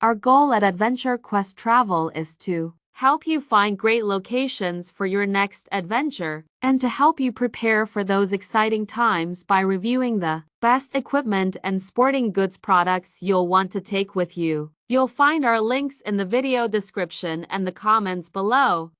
Our goal at Adventure Quest Travel is to help you find great locations for your next adventure, and to help you prepare for those exciting times by reviewing the best equipment and sporting goods products you'll want to take with you. You'll find our links in the video description and the comments below.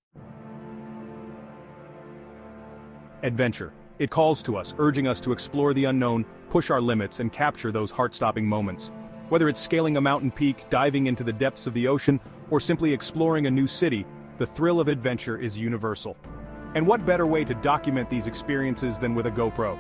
Adventure. It calls to us, urging us to explore the unknown, push our limits, and capture those heart-stopping moments. Whether it's scaling a mountain peak, diving into the depths of the ocean, or simply exploring a new city, the thrill of adventure is universal. And what better way to document these experiences than with a GoPro?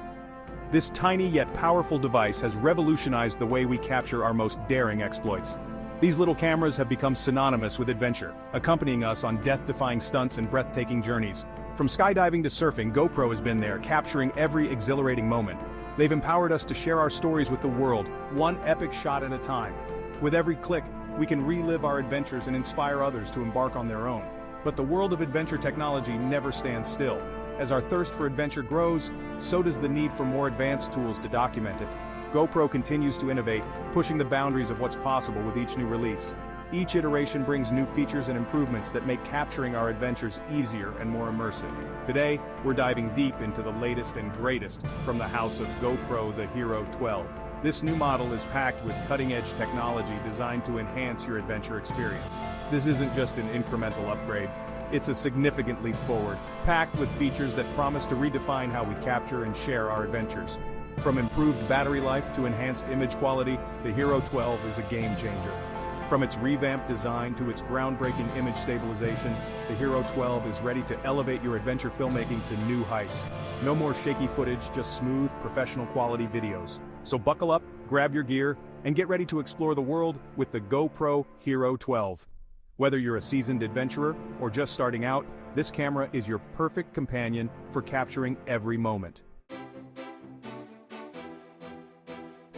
This tiny yet powerful device has revolutionized the way we capture our most daring exploits. These little cameras have become synonymous with adventure, accompanying us on death-defying stunts and breathtaking journeys. From skydiving to surfing, GoPro has been there, capturing every exhilarating moment. They've empowered us to share our stories with the world, one epic shot at a time. With every click, we can relive our adventures and inspire others to embark on their own. But the world of adventure technology never stands still. As our thirst for adventure grows, so does the need for more advanced tools to document it. GoPro continues to innovate, pushing the boundaries of what's possible with each new release. Each iteration brings new features and improvements that make capturing our adventures easier and more immersive. Today, we're diving deep into the latest and greatest from the house of GoPro, the Hero 12. This new model is packed with cutting-edge technology designed to enhance your adventure experience. This isn't just an incremental upgrade, it's a significant leap forward, packed with features that promise to redefine how we capture and share our adventures. From improved battery life to enhanced image quality, the Hero 12 is a game-changer. From its revamped design to its groundbreaking image stabilization, the Hero 12 is ready to elevate your adventure filmmaking to new heights. No more shaky footage, just smooth, professional quality videos. So buckle up, grab your gear, and get ready to explore the world with the GoPro Hero 12. Whether you're a seasoned adventurer or just starting out, this camera is your perfect companion for capturing every moment.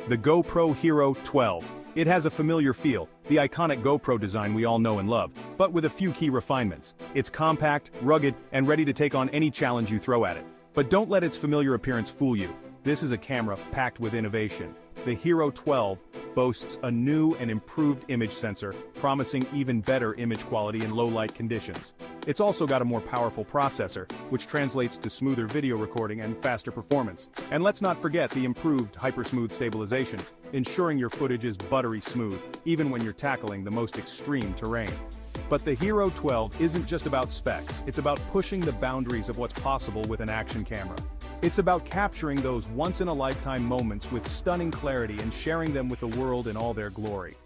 The GoPro Hero 12. It has a familiar feel, the iconic GoPro design we all know and love, but with a few key refinements. It's compact, rugged, and ready to take on any challenge you throw at it. But don't let its familiar appearance fool you. This is a camera packed with innovation. The Hero 12 boasts a new and improved image sensor, promising even better image quality in low-light conditions. It's also got a more powerful processor, which translates to smoother video recording and faster performance. And let's not forget the improved hyper-smooth stabilization, ensuring your footage is buttery smooth, even when you're tackling the most extreme terrain. But the Hero 12 isn't just about specs, it's about pushing the boundaries of what's possible with an action camera. It's about capturing those once-in-a-lifetime moments with stunning clarity and sharing them with the world in all their glory.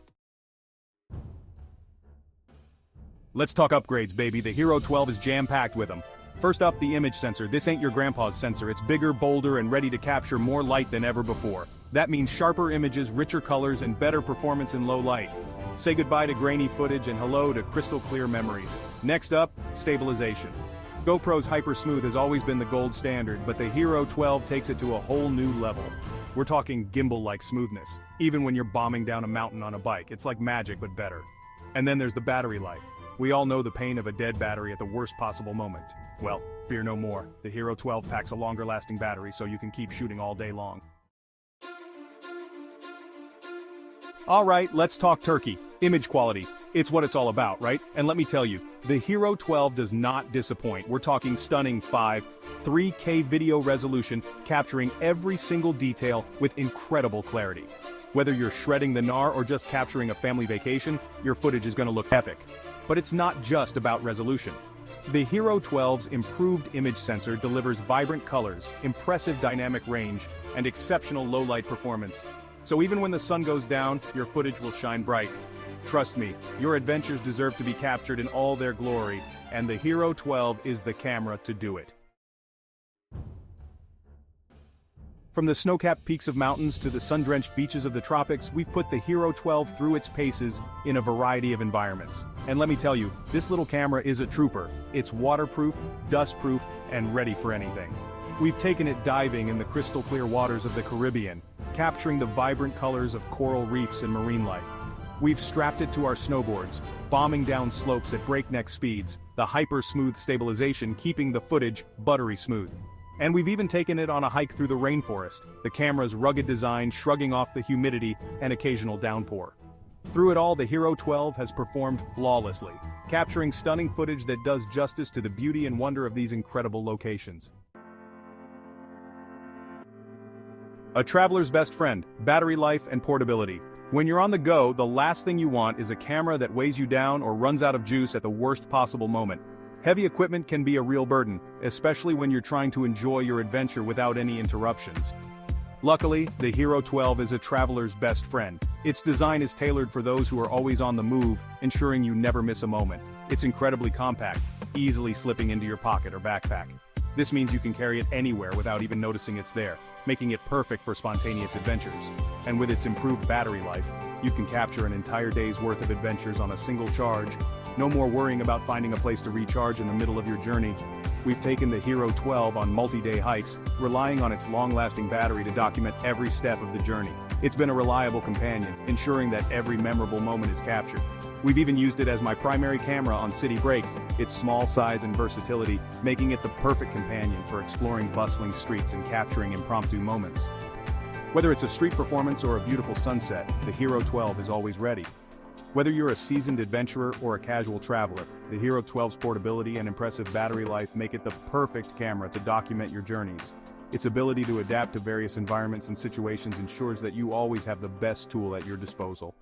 Let's talk upgrades, baby. The Hero 12 is jam-packed with them. First up, the image sensor. This ain't your grandpa's sensor. It's bigger, bolder, and ready to capture more light than ever before. That means sharper images, richer colors, and better performance in low light. Say goodbye to grainy footage and hello to crystal-clear memories. Next up, stabilization. GoPro's Hyper-Smooth has always been the gold standard, but the Hero 12 takes it to a whole new level. We're talking gimbal-like smoothness. Even when you're bombing down a mountain on a bike, it's like magic but better. And then there's the battery life. We all know the pain of a dead battery at the worst possible moment. Well, fear no more. The Hero 12 packs a longer-lasting battery so you can keep shooting all day long. Alright, let's talk turkey. Image quality. It's what it's all about, right? And let me tell you, the Hero 12 does not disappoint. We're talking stunning 3K video resolution, capturing every single detail with incredible clarity. Whether you're shredding the gnar or just capturing a family vacation, your footage is going to look epic. But it's not just about resolution. The Hero 12's improved image sensor delivers vibrant colors, impressive dynamic range, and exceptional low-light performance. So even when the sun goes down, your footage will shine bright. Trust me, your adventures deserve to be captured in all their glory, and the Hero 12 is the camera to do it. From the snow-capped peaks of mountains to the sun-drenched beaches of the tropics, we've put the Hero 12 through its paces in a variety of environments. And let me tell you, this little camera is a trooper. It's waterproof, dustproof, and ready for anything. We've taken it diving in the crystal-clear waters of the Caribbean, capturing the vibrant colors of coral reefs and marine life. We've strapped it to our snowboards, bombing down slopes at breakneck speeds, the hyper-smooth stabilization keeping the footage buttery smooth. And we've even taken it on a hike through the rainforest, the camera's rugged design shrugging off the humidity and occasional downpour. Through it all, the Hero 12 has performed flawlessly, capturing stunning footage that does justice to the beauty and wonder of these incredible locations. A traveler's best friend, battery life and portability. When you're on the go, the last thing you want is a camera that weighs you down or runs out of juice at the worst possible moment. Heavy equipment can be a real burden, especially when you're trying to enjoy your adventure without any interruptions. Luckily, the Hero 12 is a traveler's best friend. Its design is tailored for those who are always on the move, ensuring you never miss a moment. It's incredibly compact, easily slipping into your pocket or backpack. This means you can carry it anywhere without even noticing it's there, making it perfect for spontaneous adventures. And with its improved battery life, you can capture an entire day's worth of adventures on a single charge. No more worrying about finding a place to recharge in the middle of your journey. We've taken the Hero 12 on multi-day hikes, relying on its long-lasting battery to document every step of the journey. It's been a reliable companion, ensuring that every memorable moment is captured. We've even used it as my primary camera on city breaks, its small size and versatility, making it the perfect companion for exploring bustling streets and capturing impromptu moments. Whether it's a street performance or a beautiful sunset, the Hero 12 is always ready. Whether you're a seasoned adventurer or a casual traveler, the Hero 12's portability and impressive battery life make it the perfect camera to document your journeys. Its ability to adapt to various environments and situations ensures that you always have the best tool at your disposal.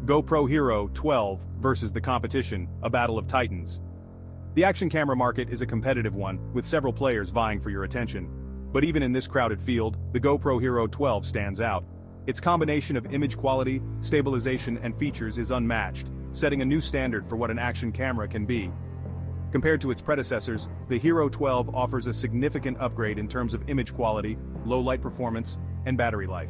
GoPro Hero 12 versus the competition, a battle of titans. The action camera market is a competitive one, with several players vying for your attention. But even in this crowded field, the GoPro Hero 12 stands out. Its combination of image quality, stabilization, and features is unmatched, setting a new standard for what an action camera can be. Compared to its predecessors, the Hero 12 offers a significant upgrade in terms of image quality, low light performance, and battery life.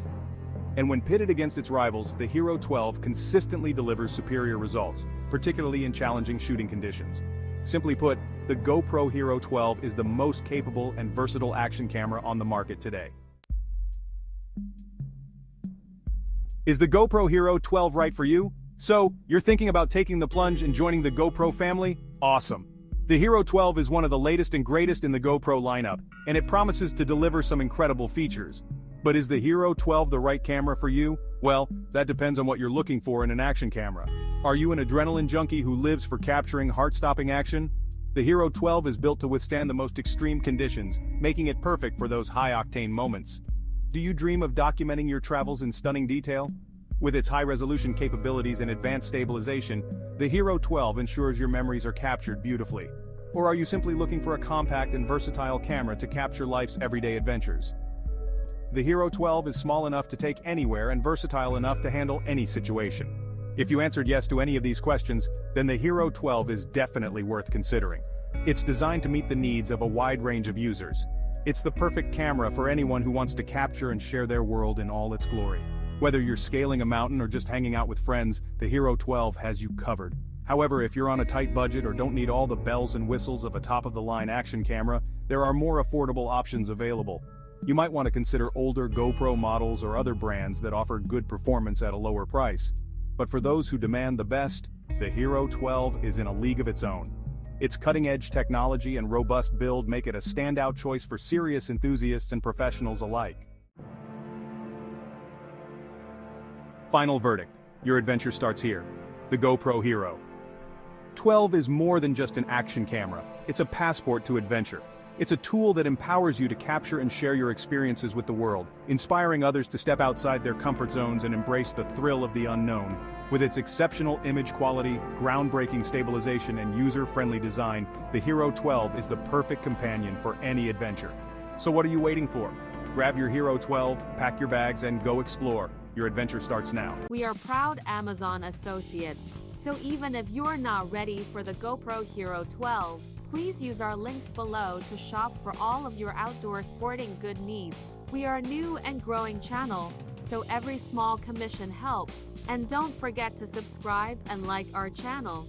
And when pitted against its rivals, the Hero 12 consistently delivers superior results, particularly in challenging shooting conditions. Simply put, the GoPro Hero 12 is the most capable and versatile action camera on the market today. Is the GoPro Hero 12 right for you? So, you're thinking about taking the plunge and joining the GoPro family? Awesome! The Hero 12 is one of the latest and greatest in the GoPro lineup, and it promises to deliver some incredible features. But is the Hero 12 the right camera for you? Well, that depends on what you're looking for in an action camera. Are you an adrenaline junkie who lives for capturing heart-stopping action? The Hero 12 is built to withstand the most extreme conditions, making it perfect for those high-octane moments. Do you dream of documenting your travels in stunning detail? With its high-resolution capabilities and advanced stabilization, the Hero 12 ensures your memories are captured beautifully. Or are you simply looking for a compact and versatile camera to capture life's everyday adventures? The Hero 12 is small enough to take anywhere and versatile enough to handle any situation. If you answered yes to any of these questions, then the Hero 12 is definitely worth considering. It's designed to meet the needs of a wide range of users. It's the perfect camera for anyone who wants to capture and share their world in all its glory. Whether you're scaling a mountain or just hanging out with friends, the Hero 12 has you covered. However, if you're on a tight budget or don't need all the bells and whistles of a top-of-the-line action camera, there are more affordable options available. You might want to consider older GoPro models or other brands that offer good performance at a lower price. But for those who demand the best, the Hero 12 is in a league of its own. Its cutting-edge technology and robust build make it a standout choice for serious enthusiasts and professionals alike. Final verdict: your adventure starts here. The GoPro Hero 12 is more than just an action camera. It's a passport to adventure. It's a tool that empowers you to capture and share your experiences with the world, inspiring others to step outside their comfort zones and embrace the thrill of the unknown. With its exceptional image quality, groundbreaking stabilization, and user-friendly design, the Hero 12 is the perfect companion for any adventure. So what are you waiting for? Grab your Hero 12, pack your bags, and go explore. Your adventure starts now. We are proud Amazon associates, so even if you're not ready for the GoPro Hero 12, please use our links below to shop for all of your outdoor sporting good needs. We are a new and growing channel, so every small commission helps. And don't forget to subscribe and like our channel.